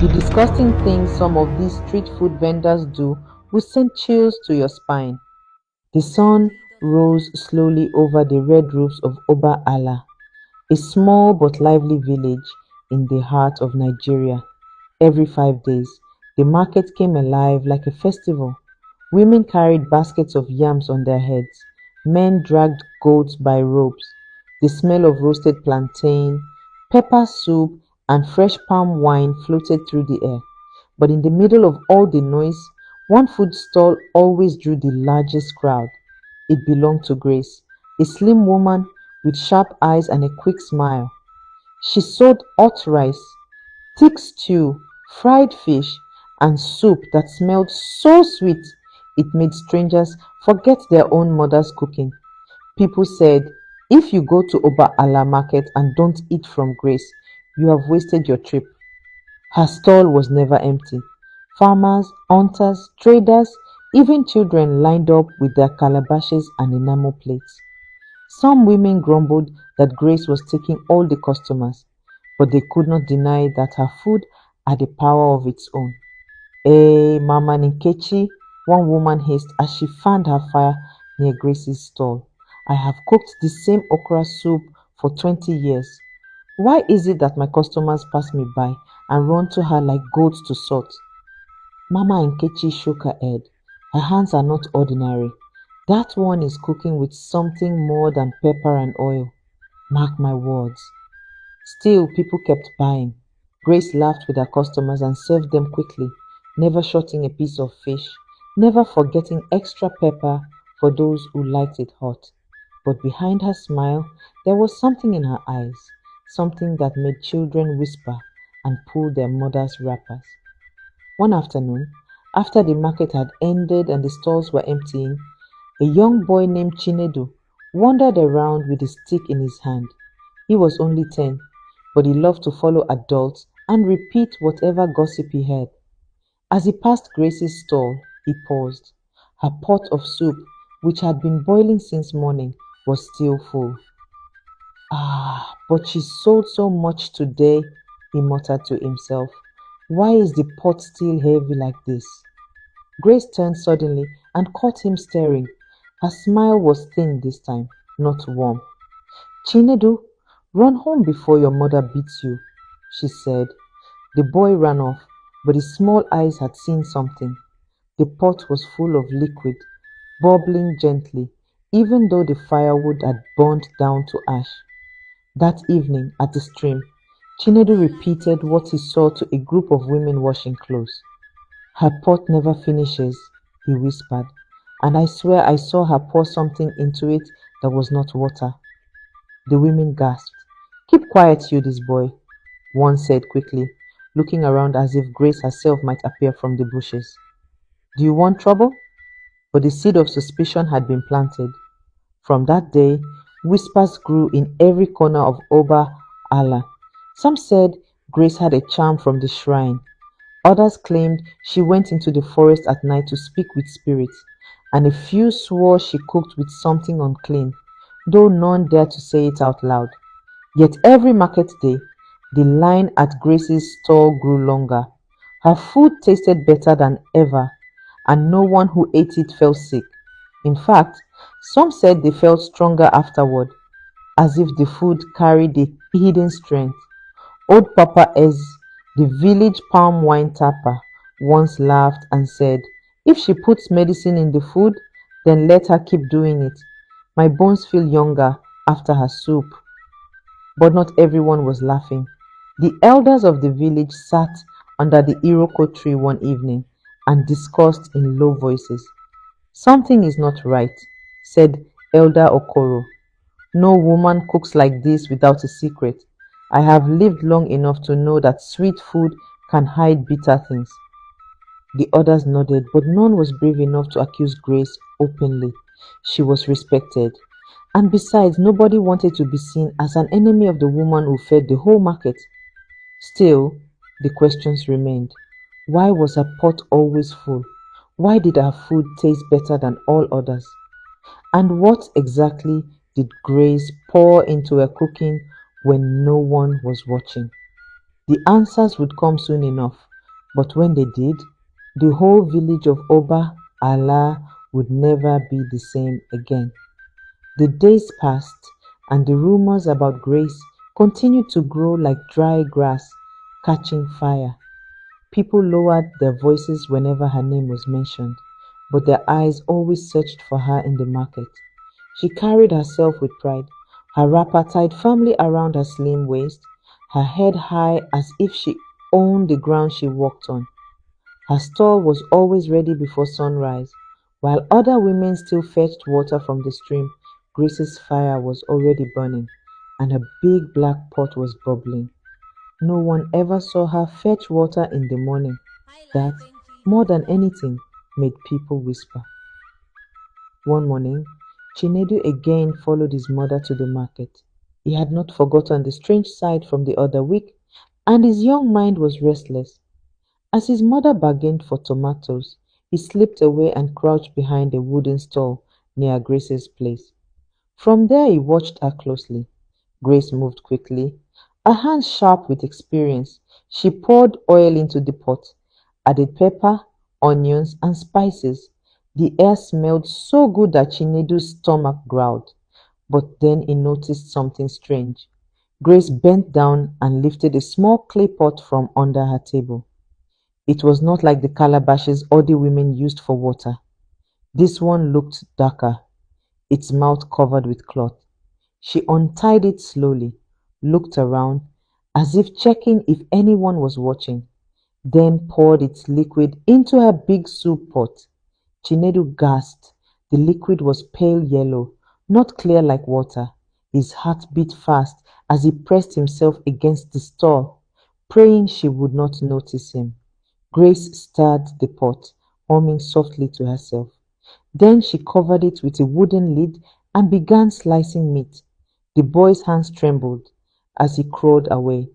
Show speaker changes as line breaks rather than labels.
The disgusting things some of these street food vendors do will send chills to your spine. The sun rose slowly over the red roofs of Oba Ala, a small but lively village in the heart of Nigeria. Every 5 days, the market came alive like a festival. Women carried baskets of yams on their heads. Men dragged goats by ropes. The smell of roasted plantain, pepper soup, and fresh palm wine floated through the air. But in the middle of all the noise, one food stall always drew the largest crowd. It belonged to Grace, a slim woman with sharp eyes and a quick smile. She sold hot rice, thick stew, fried fish, and soup that smelled so sweet it made strangers forget their own mother's cooking. People said, if you go to Oba Ala market and don't eat from Grace, you have wasted your trip. Her stall was never empty. Farmers, hunters, traders, even children lined up with their calabashes and enamel plates. Some women grumbled that Grace was taking all the customers, but they could not deny that her food had a power of its own. Mama Nkechi, one woman hissed as she fanned her fire near Grace's stall. I have cooked the same okra soup for 20 years. Why is it that my customers pass me by and run to her like goats to salt? Mama Nkechi shook her head. Her hands are not ordinary. That one is cooking with something more than pepper and oil. Mark my words. Still, people kept buying. Grace laughed with her customers and served them quickly, never shorting a piece of fish, never forgetting extra pepper for those who liked it hot. But behind her smile, there was something in her eyes, something that made children whisper and pull their mothers' wrappers. One afternoon, after the market had ended and the stalls were emptying, a young boy named Chinedu wandered around with a stick in his hand. He was only 10, but he loved to follow adults and repeat whatever gossip he heard. As he passed Grace's stall, he paused. Her pot of soup, which had been boiling since morning, was still full. Ah, but she sold so much today, he muttered to himself. Why is the pot still heavy like this? Grace turned suddenly and caught him staring. Her smile was thin this time, not warm. Chinedu, run home before your mother beats you, she said. The boy ran off, but his small eyes had seen something. The pot was full of liquid, bubbling gently, even though the firewood had burned down to ash. That evening at the stream, Chinedu repeated what he saw to a group of women washing clothes. Her pot never finishes, he whispered, and I swear I saw her pour something into it that was not water. The women gasped. Keep quiet, you this boy, one said quickly, looking around as if Grace herself might appear from the bushes. Do you want trouble? But the seed of suspicion had been planted. From that day, whispers grew in every corner of Oba Allah. Some said Grace had a charm from the shrine. Others claimed she went into the forest at night to speak with spirits, and a few swore she cooked with something unclean, though none dared to say it out loud. Yet every market day, the line at Grace's stall grew longer. Her food tasted better than ever, and no one who ate it fell sick. In fact, some said they felt stronger afterward, as if the food carried a hidden strength. Old Papa Ez, the village palm wine tapper, once laughed and said, if she puts medicine in the food, then let her keep doing it. My bones feel younger after her soup. But not everyone was laughing. The elders of the village sat under the Iroko tree one evening and discussed in low voices. Something is not right, said Elder Okoro. No woman cooks like this without a secret. I have lived long enough to know that sweet food can hide bitter things. The others nodded, but none was brave enough to accuse Grace openly. She was respected. And besides, nobody wanted to be seen as an enemy of the woman who fed the whole market. Still, the questions remained. Why was her pot always full? Why did her food taste better than all others? And what exactly did Grace pour into her cooking when no one was watching? The answers would come soon enough. But when they did, the whole village of Oba Allah would never be the same again. The days passed, and the rumors about Grace continued to grow like dry grass catching fire. People lowered their voices whenever her name was mentioned, but their eyes always searched for her in the market. She carried herself with pride, her wrapper tied firmly around her slim waist, her head high as if she owned the ground she walked on. Her stall was always ready before sunrise. While other women still fetched water from the stream, Grace's fire was already burning, and a big black pot was bubbling. No one ever saw her fetch water in the morning. That, more than anything, made people whisper. One morning, Chinedu again followed his mother to the market. He had not forgotten the strange sight from the other week, and his young mind was restless. As his mother bargained for tomatoes, he slipped away and crouched behind a wooden stall near Grace's place. From there he watched her closely. Grace moved quickly, her hands sharp with experience. She poured oil into the pot, added pepper, onions, and spices. The air smelled so good that Chinedu's stomach growled. But then he noticed something strange. Grace bent down and lifted a small clay pot from under her table. It was not like the calabashes other women used for water. This one looked darker, its mouth covered with cloth. She untied it slowly, looked around, as if checking if anyone was watching, then poured its liquid into her big soup pot. Chinedu gasped. The liquid was pale yellow, not clear like water. His heart beat fast as he pressed himself against the stall, praying she would not notice him. Grace stirred the pot, humming softly to herself. Then she covered it with a wooden lid and began slicing meat. The boy's hands trembled as he crawled away.